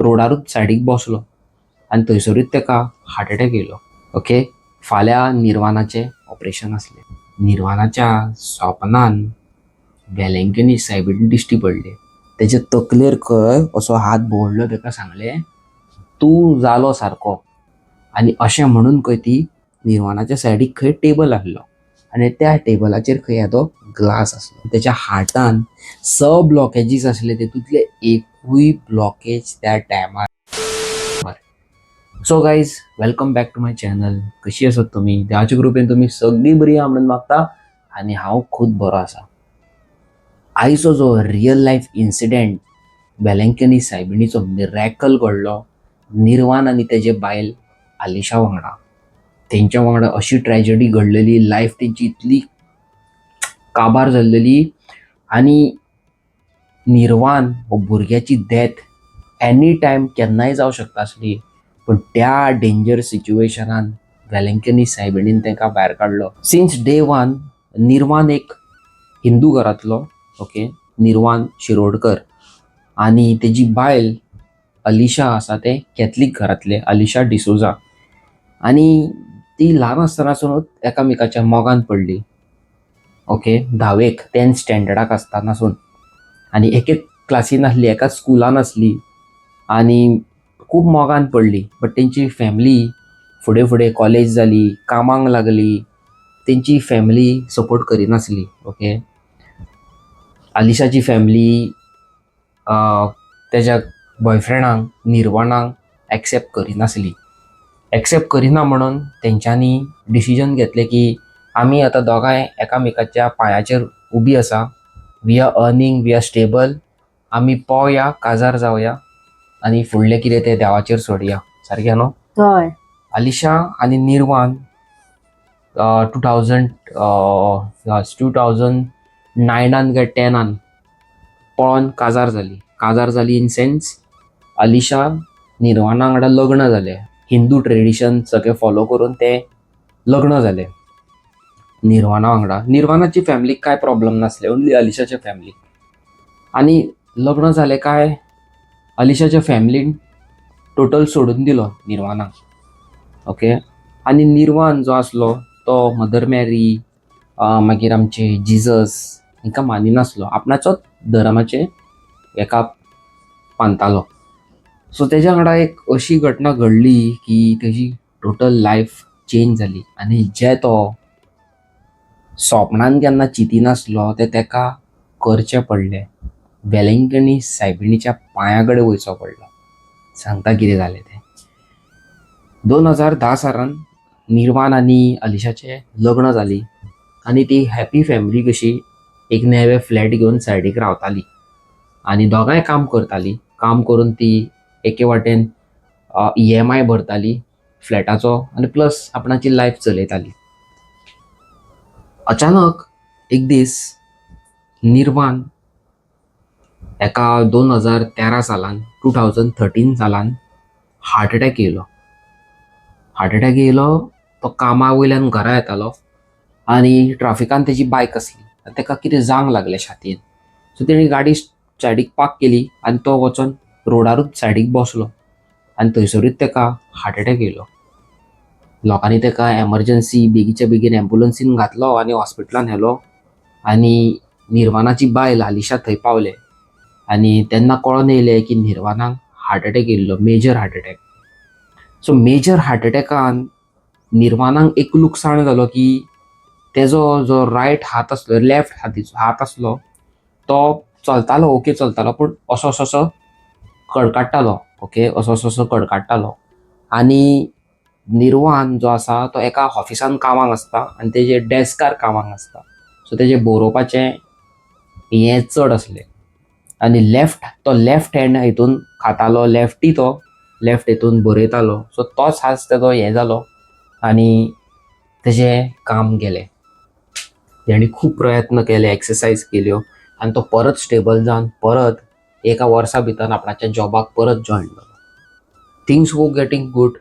रोडारूच सायडीक बसलो आनी थंयसरूच ताका हार्ट अटॅक येयलो. ओके, फाल्यां निर्वाणाचें ऑपरेशन आसलें. निर्वाणाच्या सपनान वेलंकनी सायबीण दिश्टी पडली. तेजे तकलेर खंय असो हात भोंवडलो, ताका सांगलें तूं जालो सारको. आनी अशें म्हणून खंय ती निर्वाणाच्या सायडीक खंय टेबल आसलो आनी त्या टेबलाचेर खंय येदो ग्लास आसलो. तेच्या हार्टान ब्लॉकेजीस आसले, तेतूंतले एकूय ब्लॉकेज त्या टायमार. So guys, welcome back to my channel. कशी आसात तुमी? देवाच्या कृपेन तुमी सगळीं बरी आहा म्हणून मागता आनी हांव खूब बरो आसा. आयचो जो real life incident Velankanni सायबिणीचो miracle घडलो निर्वाण आनी तेजे बायल आलिशा वांगडा. तेंच्या वांगडा अशी ट्रॅजेडी घडलेली, लायफ तेंची इतली काबार जाल्लेली आनी निर्वाण हो भुरग्याची डेथ एनी टायम केन्नाय जावं शकता आसली, पण त्या डेंजर सिच्युएशनान वेलंकनी सायबिणीन तांकां भायर काडलो. सिन्स डे वन निर्वाण एक हिंदू घरांतलो. ओके, निर्वाण शिरोडकर आनी तेजी बायल अलिशा आसा ते कॅथलीक घरांतले, अलिशा डिसोजा. आनी ती ल्हान आसतनासूनच एकामेकाच्या मोगान पडली. ओके, 10वेक 10th स्टँडर्डाक आसतनासून आनी एक क्लासीन आसली, एकाच स्कुलान आसली आनी खूब मोगान पडली. बट तेंची फॅमिली फुडें फुडें कॉलेज जाली, कामांक लागली, तेंची फॅमिली सपोर्ट करिनासली. ओके, अलिशाची फॅमिली तेज्या बॉयफ्रेंडांक निर्वाणाक एक्सेप्ट करिनासली. एक्सेप्ट करिना म्हणून तेंच्यांनी डिसिजन घेतलें की आमी आतां दोगांय एकामेकाच्या पांयाचेर उबी आसा, we are earning, we are stable, आमी पोवया, काजार जावया आनी फुडलें कितें तें देवाचेर सोडया. सारकें न्हू? हय. अलिशा आनी निर्वाण 2009 काय 10 पळोवन काजार जाली. इन सेन्स अलिशा निर्वाणा वांगडा लग्न जालें. हिंदू ट्रेडिशन सगळें फॉलो करून ते लग्न जालें निर्वाणा वांगडा. निर्वाणाची फॅमिलीक कांय प्रॉब्लम नासले, ओन्ली अलिशाच्या फॅमिलीक. आनी लग्न जालें काय अलिशाच्या फॅमिलीन टोटल सोडून दिलो निर्वाणाक. ओके, आनी निर्वाण जो आसलो तो मदर मॅरी मागीर आमचे जिजस हांकां मानिनासलो, आपणाचोच धर्माचे एका मानतालो. सो तेज्या वांगडा एक अशी घटना घडली की तेजी टोटल लायफ चेंज जाली आनी जे तो स्वप्नान केन्ना चिंतिनासलो तें तेका करचें पडलें. वेलंकनी सायबिणीच्या पांया कडेन वयचो पडलो. सांगता कितें जालें तें. 2010 सालान निर्वाण आनी अलिशाचें लग्न जाली आनी ती हॅपी फॅमिली कशी एक नेवे फ्लॅट घेवन सायडीक रावताली आनी दोगांय काम करताली. काम करून ती एके वाटेन EMI भरताली फ्लॅटाचो आनी प्लस आपणाची लायफ चलयताली. अचानक एक दीस निर्वाण एका 2013 सालान 2013 सालान हार्ट अटॅक येयलो. तो कामा वयल्यान घरा येतालो आनी ट्राफिकान तेजी बायक आसली आनी तेका कितें जांग लागलें छातयेन. सो तेणी गाडी सायडीक पार्क केली आनी तो वचोन रोडारूच सायडीक बसलो आनी थंयसरूच ताका हार्ट अटॅक येयलो. लोकांनी ताका एमर्जन्सी बेगीच्या बेगीन एम्बुलन्सीन घातलो आनी हॉस्पिटलान व्हेलो आनी निर्वाणाची बायल आलिशा थंय पावले आनी तेन्ना कळोन येयलें की निर्वाणाक हार्ट अटॅक येयल्लो, major heart attack. So major heart अटॅकान निर्वाणाक एक लुकसाण जालो की तेजो जो रायट हात आसलो, लेफ्ट हात आसलो तो चलतालो, ओके चलतालो, पूण असो कडकाडटालो. ओके, असो कडकाडटालो. आनी निर्वाण जो आसा तो एका ऑफिसान कामाक आसता आनी तेजे डेस्कार कामाक आसता. सो तेजे बरोवपाचें हें चड आसलें आनी तो लेफ्ट हँड हितून खातालो, लेफ्ट हितून बरयतालो. सो तोच हात तेजो हें जालो आनी तेजें काम गेलें. तेणी खूब प्रयत्न केले, एक्सरसायज केल्यो आनी तो परत स्टेबल जावन परत एका वर्सा भितर आपणाच्या जॉबाक परत जॉयन जालो. थिंग्स वो गेटींग गूड.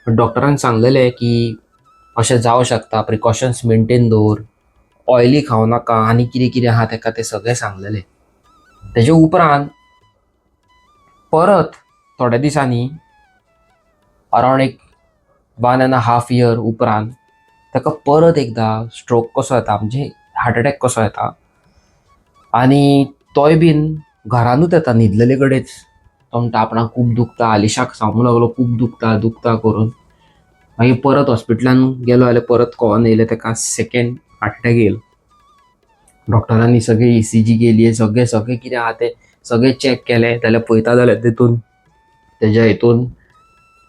डॉक्टरान सांगलेलें की अशें जावं शकता, प्रिकॉशन्स मेंटेन दवर, ऑयली खावं नाका आनी कितें कितें आहा तेका तें सगळें सांगलेलें. तेजे उपरांत परत थोड्या दिसांनी अरावंड एक 1.5 year उपरांत ताका परत एकदा स्ट्रोक कसो येता म्हणजे हार्ट अटॅक कसो येता आनी तोय बीन घरानूच येता न्हिदलेले कडेच. तो म्हणटा आपणाक खूब दुखता, आलिशाक सांगूंक लागलो खूब दुखता दुखता करून. मागीर परत हॉस्पिटलान गेलो जाल्यार परत कळोन येयलें ताका सेकंड हार्ट अटॅक येयलो. डॉक्टरांनी सगळे ECG केली, सगळे सगळे कितें आहा तें सगळे चॅक केलें जाल्यार पळयता जाल्यार तेतून तेज्या हितून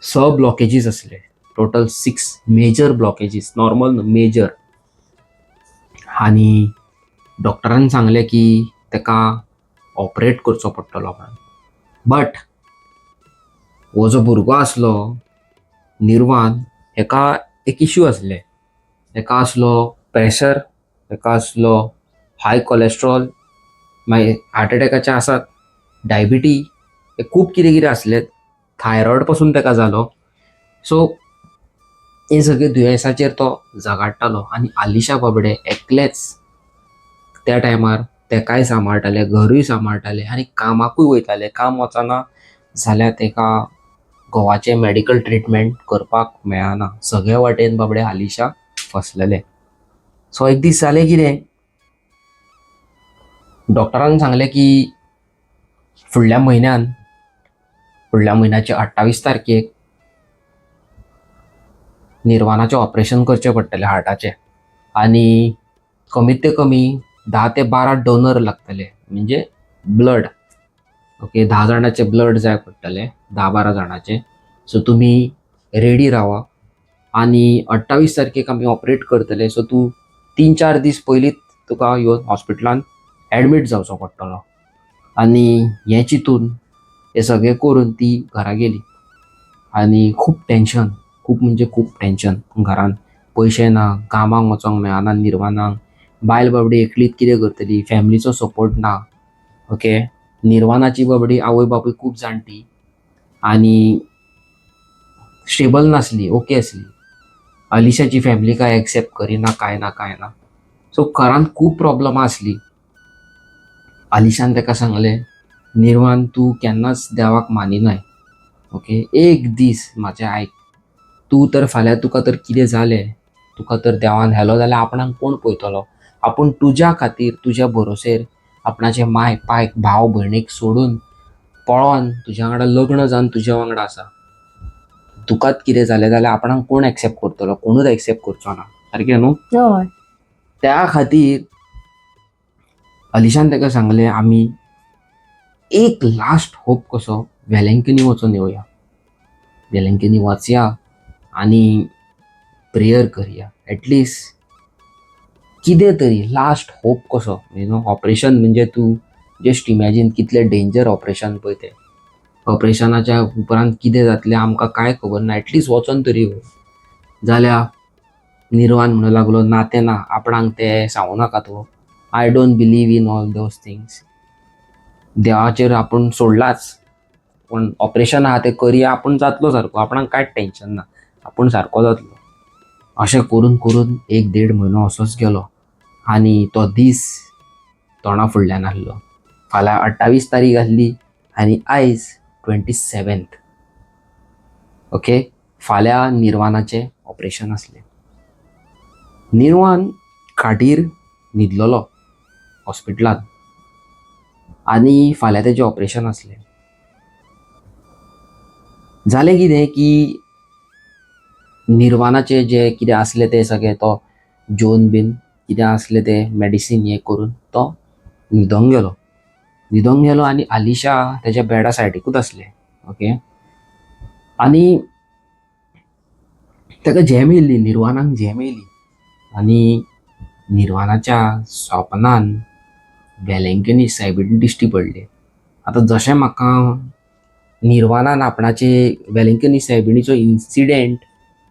6 ब्लॉकेजीस आसले. टोटल 6 मेजर ब्लॉकेजीस, नॉर्मल न्हू मेजर. आनी डॉक्टरान सांगलें की ताका ऑपरेट करचो पडटलो म्हणून. बट हो जो भुरगो आसलो निर्वान, हेका एक इश्यू आसले. हेका आसलो प्रेशर, हेका आसलो हाय कोलेस्ट्रॉल, मागीर हार्ट अटॅकाचे आसात डायबिटी, हे खूब कितें कितें आसलें. थायरॉयड पासून ताका जालो. सो हे सगळे दुयेंसाचेर तो झगडटालो आनी आलिशा बाबडे एकलेच त्या टायमार तेकाय सांबाळटाले, घरूय सांबाळटाले आनी कामाकूय वयताले. काम वचना जाल्यार तेका घोवाचें मेडिकल ट्रिटमेंट करपाक मेळना. सगळे वाटेन बाबडे आलिशा फसलेले. सो एक दीस जालें कितें, डॉक्टरान सांगलें की फुडल्या म्हयन्याचे 28 तारखेक निर्वाणाचें ऑपरेशन करचें पडटलें हार्टाचें. आनी कमीत ते कमी 10 ते 12 डोनर लागतले, म्हणजे ब्लड. ओके, 10 जाणांचे ब्लड जाय पडटले, 10-12 जाणांचे. सो तुमी रेडी रावा आनी 28 तारखेक आमी ऑपरेट करतले. सो तूं 3-4 दीस पयलींच तुका येवन हॉस्पिटलान एडमीट जावचो पडटलो. आनी हें चिंतून हे सगळें करून ती घरा गेली. आनी खूब टेन्शन, खूब म्हणजे खूब टेन्शन घरान. पयशे ना, कामाक वचोंक मेळना निर्वाणाक. बायल बाबडी एकलीच कितें करतली, फॅमिलीचो सपोर्ट ना. ओके, निर्वाणाची बाबडी आवय बापूय खूब जाणटी आनी स्टेबल नासली, ओके आसली. अलिशाची फॅमिली काय एक्सेप्ट करिना, काय ना. सो घरान खूब प्रॉब्लमां आसली. अलिशान ताका सांगलें, निर्वाण तूं केन्नाच देवाक मानिनाय. ओके, एक दीस म्हाजें आयक. तूं तर फाल्यां तुका तर कितें जालें, तुका तर देवान व्हेलो जाल्यार आपणाक कोण पळयतलो. आपूण तुज्या खातीर, तुज्या भरोसेर आपणाचे माय पायक भाव भयणीक सोडून पळोवन तुज्या वांगडा लग्न जावन तुज्या वांगडा आसा. तुकाच कितें जालें जाल्यार आपणाक कोण एक्सेप्ट करतलो, कोणूच एक्सेप्ट करचो ना. सारकें न्हू? हय. त्या खातीर अलिशान ताका सांगलें, आमी एक लास्ट होप कसो वेलंकनी वचून येवया. वेलंकनी वचया आनी प्रेयर करया. एटलिस्ट कितें तरी लास्ट होप कसो. ऑपरेशन म्हणजे तूं जस्ट इमॅजीन कितलें डेंजर ऑपरेशन पळय तें. ऑपरेशनाच्या उपरांत कितें जातलें आमकां कांय खबर ना. एटलिस्ट वचोन तरी येवया. जाल्यार निर्वाण म्हणूंक लागलो, ना तें ना, आपणाक तें सांगू नाका तूं. I don't believe in all those things. देवाचेर आपूण सोडलाच, पूण ऑपरेशन आहा तें करया, आपूण जातलो सारको, आपणाक कांयच टेन्शन ना, आपूण सारको जातलो. अशें करून करून 1-1.5 म्हयनो असोच गेलो आनी तो दीस तोंडा फुडल्यान आसलो. फाल्यां 28 तारीख आसली आनी आयज 27th. ओके, फाल्यां निर्वाणाचें ऑपरेशन आसलें. निर्वाण खाटीर न्हिदलोलो हॉस्पिटलांत आनी फाल्यां तेजें ऑपरेशन आसलें. जालें कितें की निर्वाणाचें जें कितें आसलें तें सगळें तो जेवन बीन कितें आसलें तें मेडिसीन हें करून तो न्हिदोंक गेलो आनी आलिशा तेज्या बेडा सायडीकूच आसलें. ओके, आनी ताका झेम येयल्ली, निर्वाणाक झेम येयली आनी निर्वाणाच्या स्वप्नान वेलंकनी सायबीण दिश्टी पडली. आतां जशें म्हाका निर्वाणान आपणाचे वेलंकनी सायबिणीचो इन्सिडेंट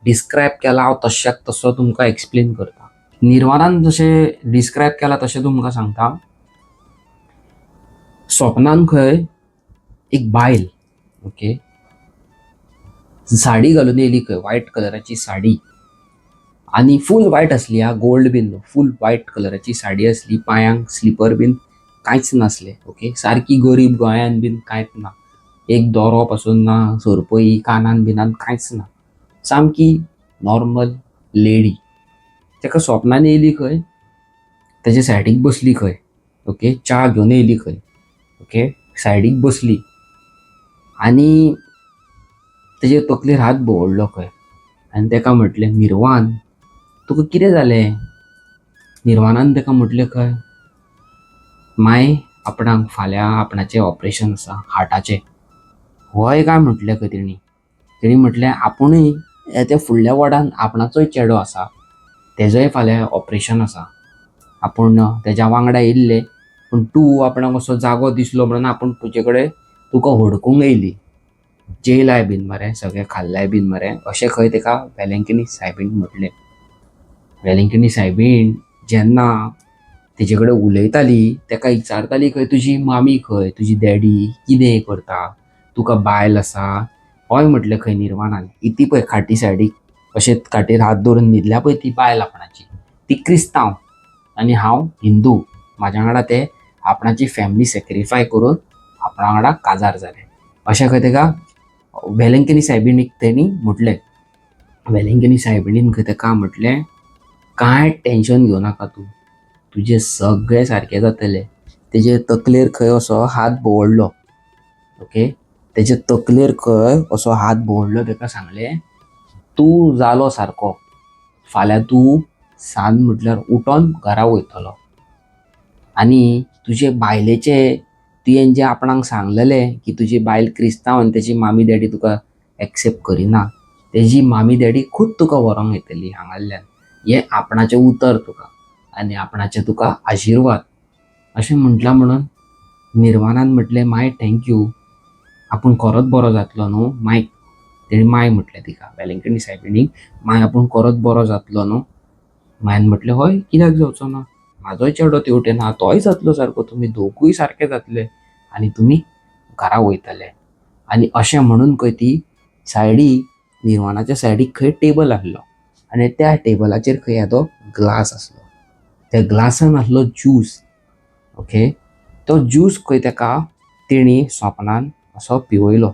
डिस्क्रायब केला, हांव तश्याक तसो तुमकां एक्सप्लेन करता. निर्वाणान जशें डिस्क्रायब केला तशें तुमकां सांगता. स्वप्नान खंय एक बायल, ओके, साडी घालून येयली खंय, व्हायट कलराची साडी आनी फूल व्हायट आसली, गोल्ड बीन न्हू, फूल व्हायट कलराची साडी आसली. पांयांक स्लिपर बीन कांयच नासले. ओके, सारकी गरीब गोंयान बीन कांयच ना. एक दोरो पासून ना, सरपळी कानान बिनान कांयच ना, सामकी नॉर्मल लेडी. ताका स्वप्नान येयली खंय, तेजे सायडीक बसली खंय. ओके, च्या घेवन येयली खंय. ओके, सायडीक बसली आनी तेजे तकलेर हात भोंवडलो खंय. आनी ताका म्हटलें, निर्वाण तुका कितें जालें? निर्वाणान ताका म्हटलें खंय, माय आपणाक फाल्यां आपणाचें ऑपरेशन आसा हार्टाचें. होय काय म्हटलें खंय तेणी. तेणी म्हटलें आपुणूय त्या फुडल्या वॉर्डान आपणाचोय चेडो आसा, तेजोय फाल्यां ऑपरेशन आसा. आपूण तेज्या वांगडा येयल्ले, पूण तूं आपणाक असो जागो दिसलो म्हणून आपूण तुजे कडेन तुका हुडकूंक येयली. जेयलाय बीन मरे, सगळें खाल्लाय बीन मरे, अशें खंय ताका वेलेंकनी सायबीण म्हटलें. वेलेंकनी सायबीण जेन्ना तेजे कडेन उलयताली, ताका विचारताली खंय तुजी मामी खंय, तुजी डॅडी कितें करता, तुका बायल आसा. हय म्हटलें खंय निर्वाणान. इती पळय खाटी सायडीक अशें खाटीर हात दवरून न्हिदल्या पळय ती बायल आपणाची, ती क्रिस्तांव आनी हांव हिंदू. म्हाज्या वांगडा ते आपणाची फॅमिली सॅक्रिफाय करून आपणा वांगडा काजार जाले, अशें खंय ताका वेलेंकनी सायबीणीक तेणी म्हटलें. वेलेंकनी सायबीणीन खंय ताका म्हटलें, कांय टेन्शन घेवं नाका तूं, तुजें सगळें सारकें जातलें. तेजे तकलेर खंय असो हात भोंवडलो. ओके, तेजे तकलेर खंय असो हात भोंवडलो, ताका सांगलें तूं जालो सारको, फाल्यां तूं सांज म्हटल्यार उठोन घरा वयतलो. आनी तुजे बायलेचे, तुवें जें आपणाक सांगलेलें की तुजी बायल क्रिस्तांव आनी तेजी मामी डॅडी तुका एक्सेप्ट करिना, तेजी मामी डॅडी खूद तुका व्हरोंक येतली हांगाल्यान. हें आपणाचें उतर तुका, आनी आपणाचें तुका आशिर्वाद. अशें म्हटलां म्हणून निर्वाणान म्हटलें, माय थँक्यू, आपूण खरोच बरो जातलो न्हू माय. तेणी माय म्हटलें तिका, वेलेंकनी सायबीणीक, माय आपूण खरोच बरो जातलो न्हू. मायन म्हटलें, हय कित्याक जावचो ना, म्हाजोय चेडो तेवटेन आहा, तोय जातलो सारको, तुमी दोगूय सारके जातले आनी तुमी घरा वयतले. आनी अशें म्हणून खंय ती सायडीक, निर्वाणाच्या सायडीक खंय टेबल आसलो, आनी त्या टेबलाचेर खंय येदो ग्लास आसलो. त्या ग्लासान आसलो ज्यूस. ओके, तो ज्यूस खंय ताका तेणी स्वप्नान असो पिवयलो.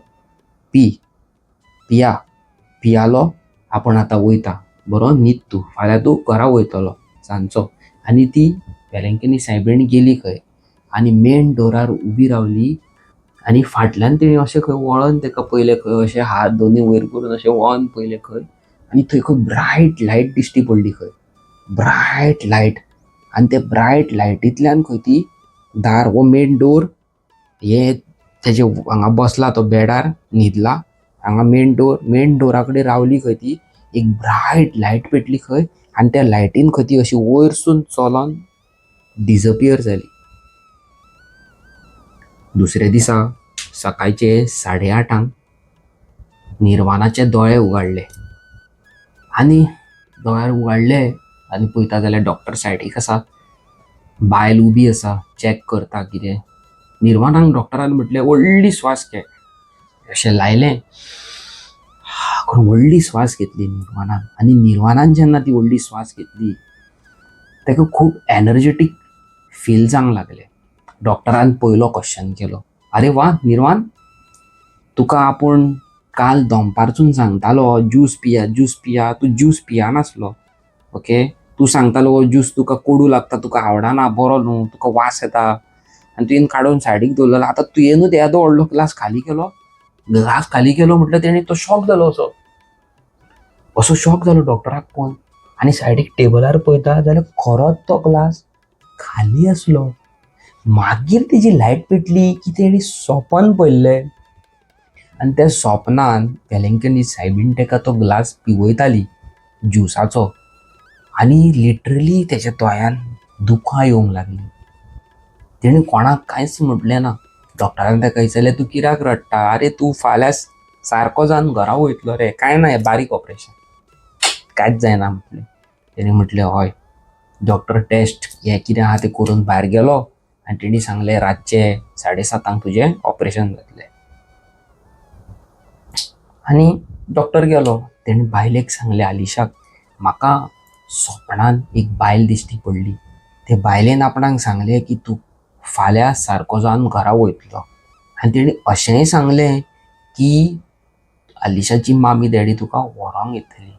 पी, पिया, पियालो, आपूण आतां वयता, बरो न्हीद तूं, फाल्यां तूं घरा वयतलो सांजचो. आनी ती वेलेंकनी सायबीण गेली खंय आनी मेन डोरार उबी रावली. आनी फाटल्यान तेणी अशें खंय वळोन ताका पयलें खंय, अशें हात दोनी वयर करून अशें वळोन पयलें खंय, आनी थंय खंय ब्रायट लायट दिश्टी पडली खंय, ब्रायट लायट. आनी ते ब्रायट लायटींतल्यान खंय ती दार, हो मेन डोर, हे तेजे हांगा बसला तो बेडार न्हिदला, हांगा मेन डोरा कडेन रावली खंय ती. एक ब्रायट लायट पेटली खंय, आनी त्या लायटीन खंय ती अशी वयरसून चलोन डिजपियर जाली. दुसऱ्या दिसा सकाळचे 8:30 निर्वाणाचे दोळे उगडले. आनी दोळे उगडले आनी पळयता जाल्यार डॉक्टर सायडीक आसा, बायल उबी आसा, चॅक करता कितें. निर्वाणाक डॉक्टरान म्हटलें व्हडली स्वास घे. अशें लायलें करून व्हडली स्वास घेतली निर्वाणान. आनी निर्वाणान जेन्ना ती व्हडली स्वास घेतली, ताका खूब एनर्जेटीक फील जावंक लागलें. डॉक्टरान पयलो क्वेश्चन केलो, आरे वा निर्वाण, तुका आपूण काल दनपारसून सांगतालो ज्यूस पिया, ज्यूस पिया, तूं ज्यूस पियानासलो. ओके, तूं सांगतालो हो ज्यूस तुका कोडू लागता, तुका आवडना, बरो न्हू, तुका वास येता, आनी तुवें काडून सायडीक दवरलेलो. आतां तुवेंनूच येदो व्हडलो ग्लास खाली केलो. ग्लास खाली केलो म्हटल्यार तेणी तो शॉक जालो, असो शॉक जालो डॉक्टराक पळोवन. आनी सायडीक टेबलार पळयता जाल्यार खरोच तो ग्लास खाली आसलो. मागीर तेजी लायट पेटली की तेणी स्वपन पळयल्लें, आनी त्या स्वप्नान वेलेंकनी सायबीण ताका तो ग्लास पिवयताली ज्युसाचो. आनी लिटरली तेच्या दोळ्यान दुकां येवंक लागली. तेणी कोणाक कांयच म्हटलें ना. डॉक्टरान ताका विचारलें, तूं कित्याक रडटा? आरे तूं फाल्यां सारको जावन घरा वयतलो रे, कांय ना, हें बारीक ऑपरेशन, कांयच जायना म्हटलें. तेणी म्हटलें हय. डॉक्टर टेस्ट हें कितें आहा तें करून भायर गेलो आनी तेणी सांगलें रातचे 7:30 तुजें ऑपरेशन जातलें. आनी डॉक्टर गेलो. तेणी बायलेक सांगलें, आलिशाक, म्हाका स्वप्नान एक बायल दिश्टी पडली. ते बायलेन आपणाक सांगलें की तूं फाल्यां सारको जावन घरा वयतलो आनी तेणी अशेंय सांगलें की अलिशाची मामी डॅडी तुका व्हरोंक येतली.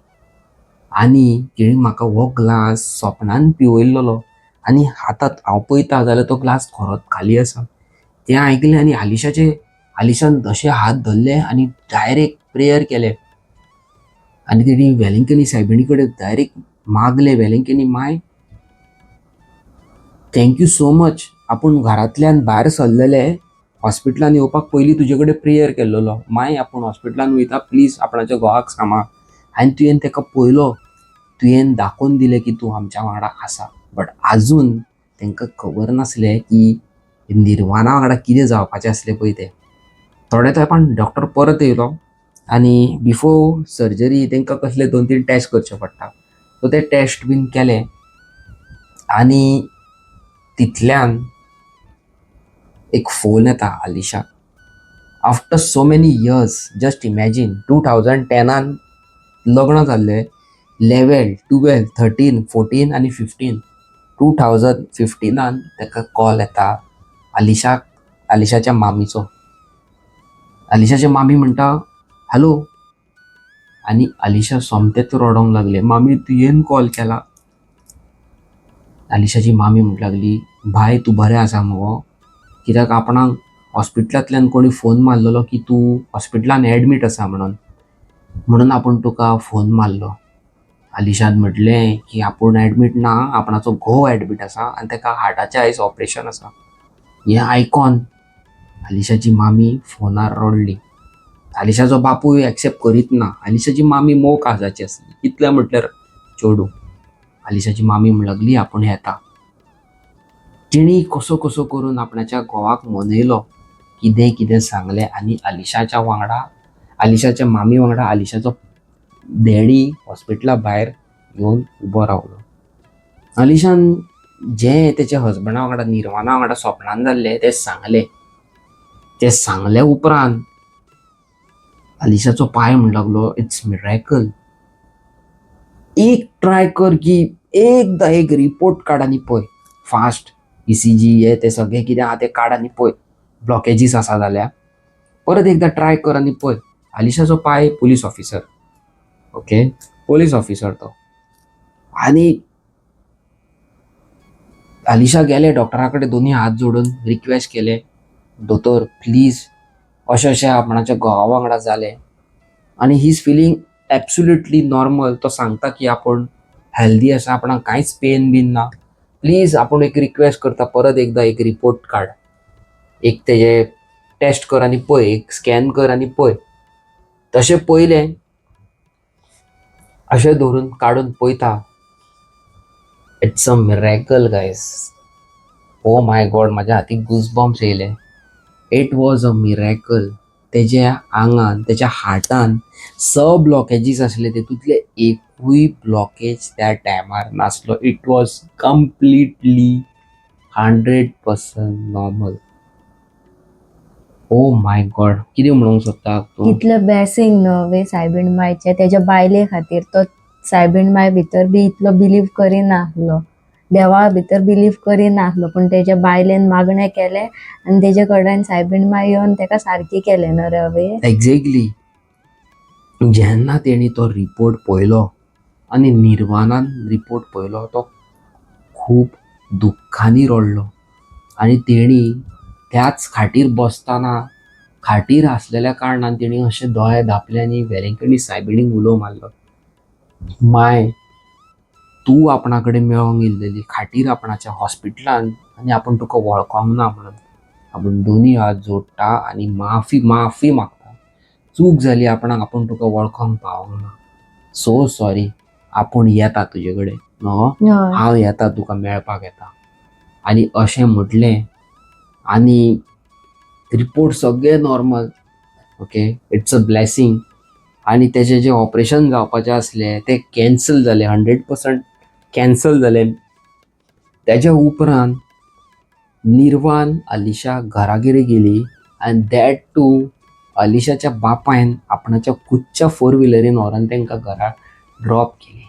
आनी तेणी म्हाका हो ग्लास सपनान पिवयल्लो आनी हातांत हांव पळयता जाल्यार तो ग्लास खरोच खाली आसा. तें आयकलें आनी अलिशान अशे हात धरले आनी डायरेक्ट प्रेयर केले. आनी तेणी वेलंकनी सायबिणी कडेन डायरेक्ट मागले, वेलंकनी माय थँक्यू सो मच. आपूण घरांतल्यान भायर सरलेले, हॉस्पिटलान येवपाक पयलीं तुजे कडेन प्रेयर केल्लो. माय आपूण हॉस्पिटलान वयता, प्लीज आपणाच्या घोवाक सांबाळ. आनी तुवें ताका पळयलो, तुवें दाखोवन दिलें की तूं आमच्या वांगडा आसा. बट आजून तांकां खबर नासलें की निर्वाणा वांगडा कितें जावपाचें आसलें पळय तें. थोड्या तेंपान डॉक्टर परत येयलो आनी बिफोर सर्जरी तांकां कसले 2-3 टेस्ट करचे पडटा. सो ते टेस्ट बीन केले आनी तितल्यान एक फोन येता अलिशाक. After so many years, just imagine 2010 लग्न जाल्लें, 11, 12, 13, 14 आनी 15. 2015 ताका कॉल येता अलिशाच्या मामीचो. अलिशाची मामी म्हणटा हॅलो. आनी अलिशा सोमतेच रडोंक लागले, मामी तुवें कॉल केला. अलिशाची मामी म्हणूंक लागली, भाय तूं बरें आसा मुगो, कित्याक आपणाक हॉस्पिटलांतल्यान कोणी फोन मारलेलो की तूं हॉस्पिटलान एडमीट आसा म्हणून आपूण तुका फोन मारलो. अलिशान म्हटलें की आपूण एडमीट ना, आपणाचो घोव एडमीट आसा आनी ताका हार्टाचें आयज ऑपरेशन आसा. हें आयकून अलिशाची मामी फोनार रडली. अलिशाचो बापूय एक्सेप्ट करीत ना. अलिशाची मामी मोव काळजाची आसली, कितलें म्हटल्यार चेडूं. अलिशाची मामी म्हणूंक लागली आपूण येता. तिणी कसो कसो करून आपणाच्या घोवाक मनयलो, कितें कितें सांगलें आनी अलिशाच्या मामी वांगडा अलिशाचो डॅडी हॉस्पिटला भायर येवन उबो रावलो. अलिशान जें तेच्या हजबंडा वांगडा निर्वाणा वांगडा सपनान जाल्लें तें सांगले उपरांत अलिशाचो पाय म्हणूंक लागलो इट्स मिरेकल. एक ट्राय कर की एकदां एक रिपोर्ट काड आनी पळय फास्ट. ECG हे ते सगळें कितें आहा तें काड आनी पळय, ब्लॉकेजीस आसा जाल्यार. परत एकदां ट्राय कर आनी पळय. अलिशाचो पाय police officer, okay, police officer तो. आनी अलिशा गेले डॉक्टरा कडेन दोनी हात जोडून रिक्वेस्ट केले, दोतोर प्लीज अशें आपणाच्या घोवा वांगडा जालें आनी he is feeling absolutely normal. तो सांगता की आपूण हेल्दी आसा, आपणाक कांयच पेन बीन ना. प्लीज आपूण एक रिक्वेस्ट करता, परत एकदां एक रिपोर्ट काड, एक तेजे टेस्ट कर आनी पळय, एक स्कॅन कर आनी पळय. तशें पयलें, अशें धरून काडून पळयता, it's a miracle guys. Oh my God, म्हाज्या हातीक गूजबम्स येयले. It was a miracle. तेज्या आंगान, तेच्या हार्टान ब्लॉकेजीस आसले, तेतूंतले एकूय ब्लॉकेज त्या टायमार नासलो. It was completely 100% normal. Oh my God, कितें म्हणूंक सोदता तूं? इतलें ब्लेसिंग न्हय सायबीण मायचे तेच्या बायले खातीर. तो सायबीण माय भितर बी इतलो बिलीव करिनासलो, देवा भितर बिलीव करिनासलो, पूण तेच्या बायलेन मागणें केलें आनी तेजे कडल्यान सायबीण माय येवन तेका सारकी केलें न्हय रे अवे. एक्झॅक्टली. जेन्ना तेणी तो रिपोर्ट पळयलो आनी निर्वाणान रिपोर्ट पळयलो, तो खूब दुख्खानी रडलो. आनी तेणी त्याच खाटीर बसतना, खाटीर आसलेल्या कारणान तेणी अशें दोळे धांपले आनी वेलंकणी सायबिणीक उलो मारलो, माय तूं आपणा कडेन मेळोंक येयल्लेली खाटीर आपणाच्या हॉस्पिटलान आनी आपूण तुका वळखोंक ना म्हणून. आपूण दोनी हात जोडटा आनी माफी मागता. चूक जाली आपणाक, आपूण तुका वळखोंक पावोंक ना. So sorry. आपूण येता तुजे कडेन न्हू, हांव येता तुका मेळपाक येता. आनी अशें म्हटलें आनी रिपोर्ट सगळे normal. Okay, it's a blessing. आनी तेजें जें ऑपरेशन जावपाचें आसलें तें कॅन्सल जालें, 100% कॅन्सल जालें. तेज्या उपरांत निर्वाण अलिशा घरागेर गेली आनी दॅट टू अलिशाच्या बापायन आपणाच्या खुदच्या 4 व्हिलरीन व्हरोन तांकां घरा ड्रॉप केली.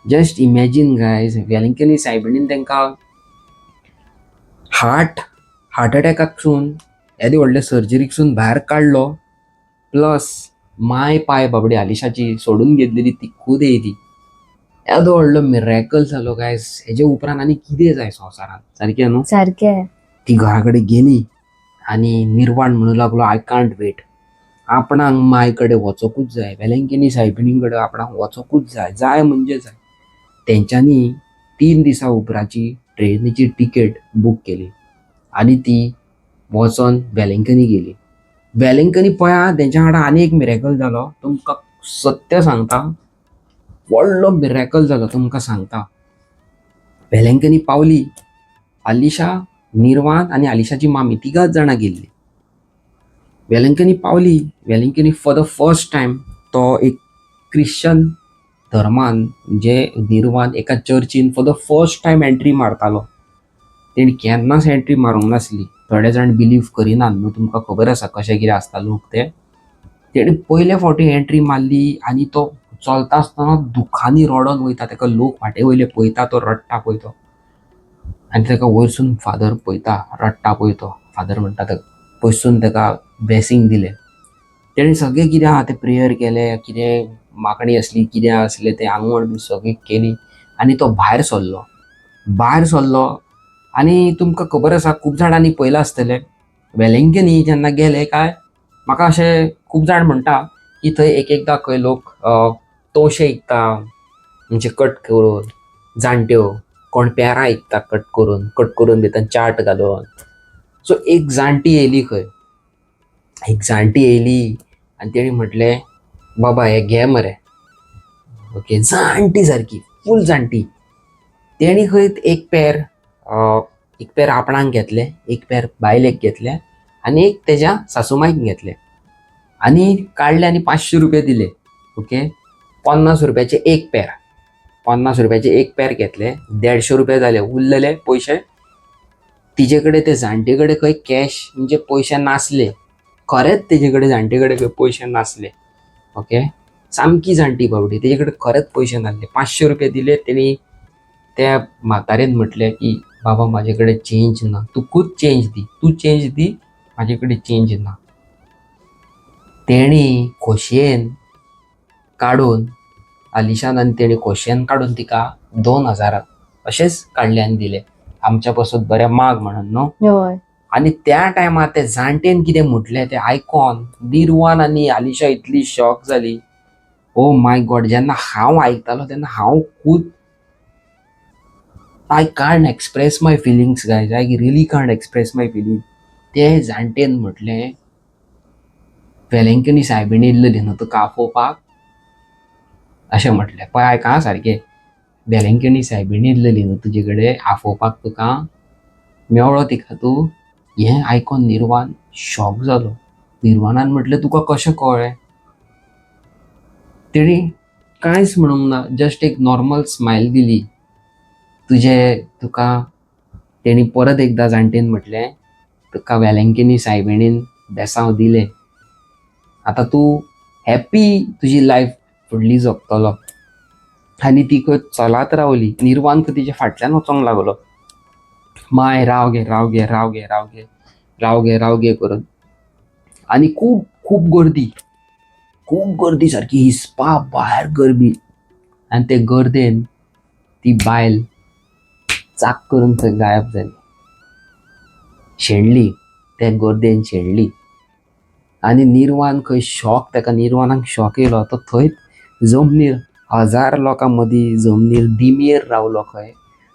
जस्ट इमॅजीन गायज, वेलंकनी सायबिणीन तांकां हार्ट अटॅकाकसून येदे व्हडले सर्जरीकसून भायर काडलो, प्लस माय पाय बाबडी आलिशाची सोडून घेतलेली ती खूद येयली. येदो व्हडलो मिरेकल जालो गायज. हेजे उपरांत आनी कितें जाय संवसारांत, सारकें न्हू. सारकें. ती घरा कडेन गेली आनी निर्वाण म्हणू लागलो, आय कांट वेट. आपणाक माय कडेन वचोंकूच जाय, वेलंकनी सायबिणी कडेन आपणाक वचोंकूच जाय, जाय म्हणजे जाय. तेंच्यांनी 3 दिसां उपरांची ट्रेनीची तिकेट बूक केली आनी ती वचोन वेलंकनी गेली. वेलंकनी पळया, तेंच्या वांगडा आनी एक मिरेकल जालो. तुमकां सत्य सांगता, व्हडलो मिरेकल जालो तुमकां सांगता. वेलंकनी पावली. आलिशा, निर्वाण आनी आलिशाची मामी तिगांच जाणां गेल्ली. वेलंकनी पावली. Velankanni for the first time तो एक क्रिश्चन धर्मान, जे निर्वाण एका चर्चीन for the first time entry मारतालो. तेणी केन्नाच एंट्री मारूंक नासली. थोडे जाण बिलीव करिनात न्हू, तुमकां खबर आसा कशें कितें आसता लोक ते. तेणी पयले फावटी एंट्री मारली आनी तो चलता आसतना दुखांनी रडोन वयता. ताका लोक फाटे वयले पळयता, तो रडटा पळय तो. आनी ताका वयरसून फादर पळयता, रडटा पळय तो. फादर म्हणटा ताका पयसून ताका ब्लेसिंग दिलें. तेणी सगळें कितें आहा तें प्रेयर केलें, कितें मागणी असली, कितें आसलें तें आंगवण बी सगळी केली आनी तो भायर सरलो. भायर सरलो आनी तुमकां खबर आसा, खूब जाणांनी पळयलां आसतलें, वेलंकनी जेन्ना गेले काय, म्हाका अशें खूब जाण म्हणटा की थंय एक एकदां खंय लोक तवशे विकता, म्हणजे कट करून, जाणट्यो कोण पेरां विकता कट करून भितर चाट घालून. सो एक जाणटी येयली खंय. एक जाणटी येयली आनी तेणी म्हटलें, बाबा हें घे मरे. ओके, जाणटी सारकी, फूल जाणटी. तेणी खंय एक पेर आपणाक घेतलें, एक पेर बायलेक घेतलें आनी एक तेज्या सासूमांयक घेतलें. आनी काडले आनी 500 रुपया दिले. ओके, 50 रुपयाचे एक पेर. 50 रुपयाचे एक पेर घेतले, 150 रुपया जाले. उरलेले पयशे तिजे कडेन, ते जाणटे कडेन खंय कॅश म्हणजे पयशे नासले. खरेंच तेजे कडेन, जाणटे कडेन खंय पयशे नासले. ओके, सामकी जाणटी बाबडी, तेजे कडेन खरेंच पयशे नासले. 500 रुपया दिले. तेणी त्या म्हातारेन म्हटलें की बाबा म्हाजे कडेन चेंज ना, तूं खूद चेंज दी, तूं चेंज दी, म्हाजे कडेन चेंज ना. तेणी खोशयेन काडून, आलिशान आनी तेणी खोशयेन काडून तिका 2000 अशेंच काडले आनी दिले. आमच्या पासून बरें माग म्हणून न्हू. हय. आनी त्या टायमार ते जाणटेन कितें म्हटलें तें आयकोन निर्वाण आनी आलिशा इतली शॉक जाली. ओ माय गॉड, जेन्ना हांव आयकतालो तेन्ना हांव खूद, I can't express my feelings guys, I really can't express my feeling. ते जाणटेन म्हटलें, वेलंकनी सायबीण येयल्ली न्हू तुका आफोवपाक, अशें म्हटलें. पळय आयक आं सारकें, वेलंकनी सायबीण येयल्ली न्हू तुजे कडेन आफोवपाक तुका, मेवळो तिका तूं. हें आयकोन निर्वाण शॉक जालो. निर्वाणान म्हटलें, तुका कशें कळ्ळें. तेणी कांयच म्हणूंक ना, जस्ट एक नॉर्मल स्मायल दिली. तुका तेणी परत एकदां जाणटेन म्हटलें, तुका वेलंकनी सायबिणीन बेसांव दिलें, आतां तूं हॅप्पी तुजी लायफ फुडली जगतलो. आनी ती खंय चलत रावली. निर्वाण खंय तिच्या फाटल्यान वचोंक लागलो. माय राव गे राव गे राव गे राव गे राव गे राव गे करून. आनी खूब खूब गर्दी सारकी हिसपा भायर गर्दी. आनी ते गर्देन ती बायल चाक करून थंय गायब जाली, शेणली. त्या गर्देन शेणली. आनी निर्वाण खंय शॉक, ताका निर्वाणाक शॉक येयलो. तो थंयच जमनीर 1000 लोकां मदीं जमनीर दिमेर रावलो खंय.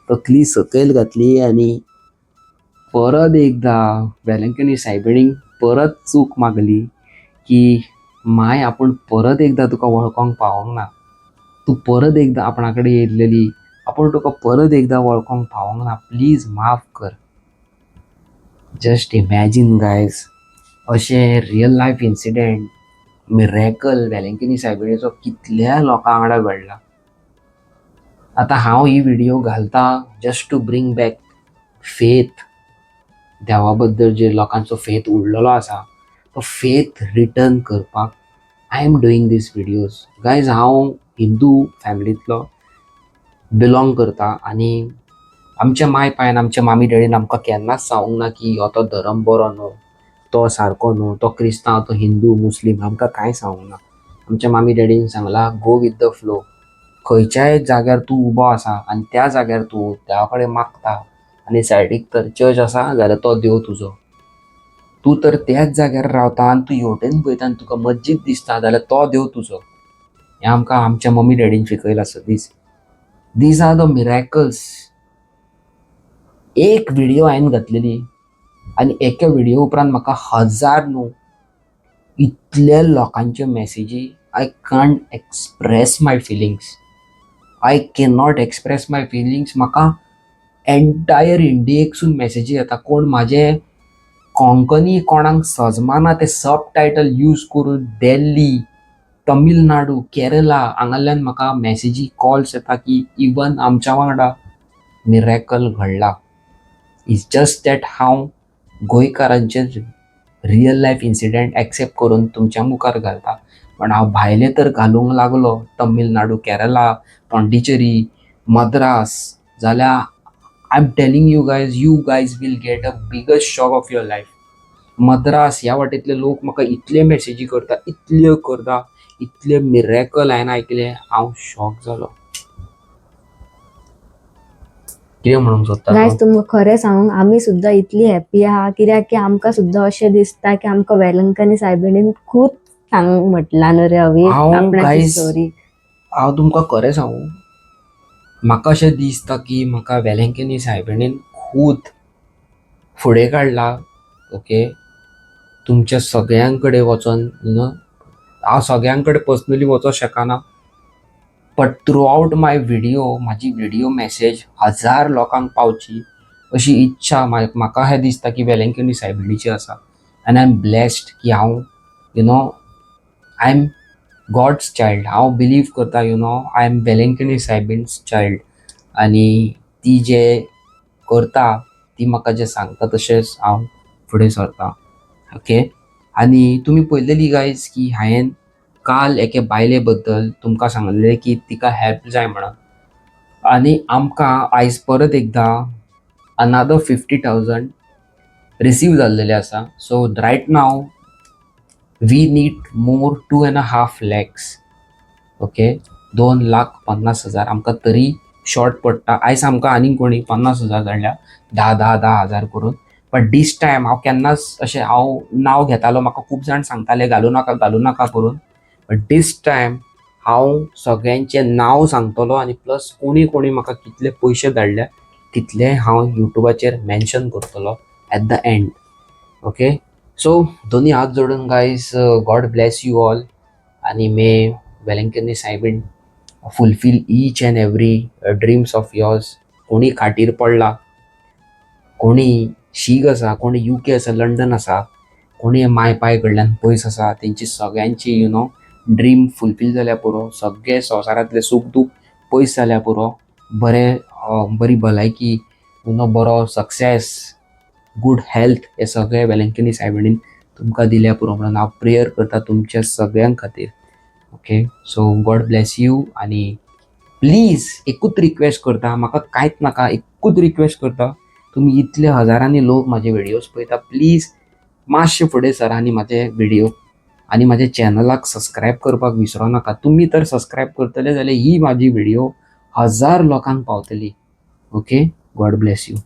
तकली सकयल घातली आनी परत एकदां वेलंकनी सायबिणीक परत चूक मागली की माय, आपूण परत एकदां तुका वळखोंक पावोंक ना. तूं परत एकदां आपणा कडेन येयल्लेली, आपूण तुका परत एकदां वळखोंक पावोंक ना. प्लीज माफ कर. जस्ट इमॅजीन गायज, अशें real life incident, miracle Velankanni सायबिणीचो कितल्या लोकां वांगडा घडला. आतां हांव ही व्हिडियो घालतां just to bring back faith. देवा बद्दल जे लोकांचो फेथ उरलेलो आसा, तो फेथ रिटर्न करपाक I am doing this videos. Guys, हांव हिंदू फॅमिलींतलो बिलोंग करता आनी आमच्या माय पायन, आमच्या मामी डॅडीन आमकां केन्नाच सांगूंक ना की हो तो धर्म बरो न्हू. तो सारको न्हू, तो क्रिस्तांव, तो हिंदू, मुस्लीम आमकां कांय सांगूंक ना. आमच्या मामी डॅडीन सांगला गो विथ द फ्लो. खंयच्याय जाग्यार तूं उबो आसा आनी त्या जाग्यार तूं देवा कडेन मागता आनी सायडीक तर चर्च आसा जाल्यार तो देव तुजो. तूं तर त्याच जाग्यार रावता आनी तूं हेवटेन पळयता आनी तुका मस्जीद दिसता जाल्यार तो देव तुजो. हें आमकां आमच्या मम्मी डॅडीन शिकयलां. So these are the miracles. एक व्हिडिओ हांवें घातलेली आनी एका व्हिडिओ उपरांत म्हाका 1000 न्हू इतले लोकांचे मेसेजी. I can't express my feelings. I can not express my feelings. म्हाका एंटायर इंडियेकसून मेसेजी येता. कोण म्हाजे कोंकणी कोणाक सजमाना ते सब टायटल यूज करून दिल्ली, तमिळनाडू, केरला हांगाल्यान म्हाका मेसेजी, कॉल्स येता की इवन आमच्या वांगडा मिरेकल घडला. इट्स जस्ट दॅट हांव गोंयकारांचे रियल लायफ इन्सिडेंट एक्सेप्ट करून तुमच्या मुखार घालता. पण हांव भायले तर घालूंक लागलो तमिळनाडू, केरला, पॉंडिचेरी, मद्रास, जाल्यार I am telling you guys will get a biggest shock of your life. Madras ह्या वाटेंतले लोक म्हाका इतले मेसेजी करता, इतले मिरेकल हांवें आयकले. हांव शॉक जालो. कितें म्हणूंक सोदता गायज तूं? तुमकां खरें सांगूंक आमी सुद्दां इतली हॅप्पी आहा कित्याक की आमकां सुद्दां अशें दिसता की आमकां वेलंकनी सायबिणीन खूब सांगूंक म्हटलां न्हू रे अवी हांव आपणाची गायज स्टोरी. हांव तुमकां खरें सांगू, म्हाका अशें दिसता की म्हाका वेलंकनी सायबिणीन खूब फुडें काडला. ओके, तुमच्या सगळ्यां कडेन वचोन हांव सगळ्यां कडेन पर्सनली वचोंक शकना. But through out my video, म्हाजी व्हिडिओ मेसेज 1000 लोकांक पावची अशी इच्छा म्हाका हें दिसता की वेलंकनी सायबिणीची आसा. आनी आय एम ब्लेस्ड की हांव आय एम गॉड्स चायल्ड. हांव बिलीव करता आय एम वेलंकनी सायबीण's चायल्ड. आनी ती जे करता ती म्हाका जे सांगता तशेंच हांव फुडें सरता. ओके, आनी तुमी पळयलेली गायज की हांवें काल एके बायले बद्दल तुमकां सांगलेलें की तिका हेल्प जाय म्हणून. आनी आमकां आयज परत एकदां अनादर 50,000 रिसीव जाल्लेले आसा. So right now we need more 2.5 lakhs. Okay, 2,50,000 आमकां तरी शॉर्ट पडटा. आयज आमकां आनीक कोणी 50,000 धाडल्या, 10,000 करून. बट दीस टायम हांव केन्नाच अशें हांव नांव घेतालो, म्हाका खूब जाण सांगताले घालूं नाका करून. बट दीस टायम हांव सगळ्यांचें नांव सांगतलो आनी प्लस कोणी म्हाका कितले पयशे धाडल्या तितले हांव युट्यूबाचेर मेन्शन करतलो at the end. Okay, so दोनी हात जोडून guys God bless you all. आनी मे वेलंकनी सायबीण fulfil each and every dreams of yours. कोणी खाटीर पडला, कोणी शीग आसा, कोणी UK आसा, लंडन आसा, कोणी माय पाय कडल्यान पयस आसा, तेंची सगळ्यांची ड्रीम फुलफील जाल्या पुरो. सगळे संवसारांतले सूख दूख पयस जाल्या पुरो. बरी भलायकी, बरो सक्सेस, गूड हेल्थ हे सगळे वेलंकनी सायबिणीन तुमकां दिल्या पुरो म्हणून हांव प्रेयर करता तुमच्या सगळ्यां खातीर. Okay, so God bless you. आनी प्लीज एकूच रिक्वेस्ट करता, म्हाका कांयच नाका, एकूच रिक्वेस्ट करता, तुमी इतले हजारांनी लोक म्हाजे व्हिडिओज पळयता, प्लीज मातशे फुडें सरा आनी म्हाजे व्हिडिओ आनी म्हाज्या चॅनलाक सबस्क्रायब करपाक विसरो नाका. तुमी तर सबस्क्रायब करतले जाल्यार ही म्हाजी व्हिडिओ 1000 लोकांक पावतली. Okay, God bless you.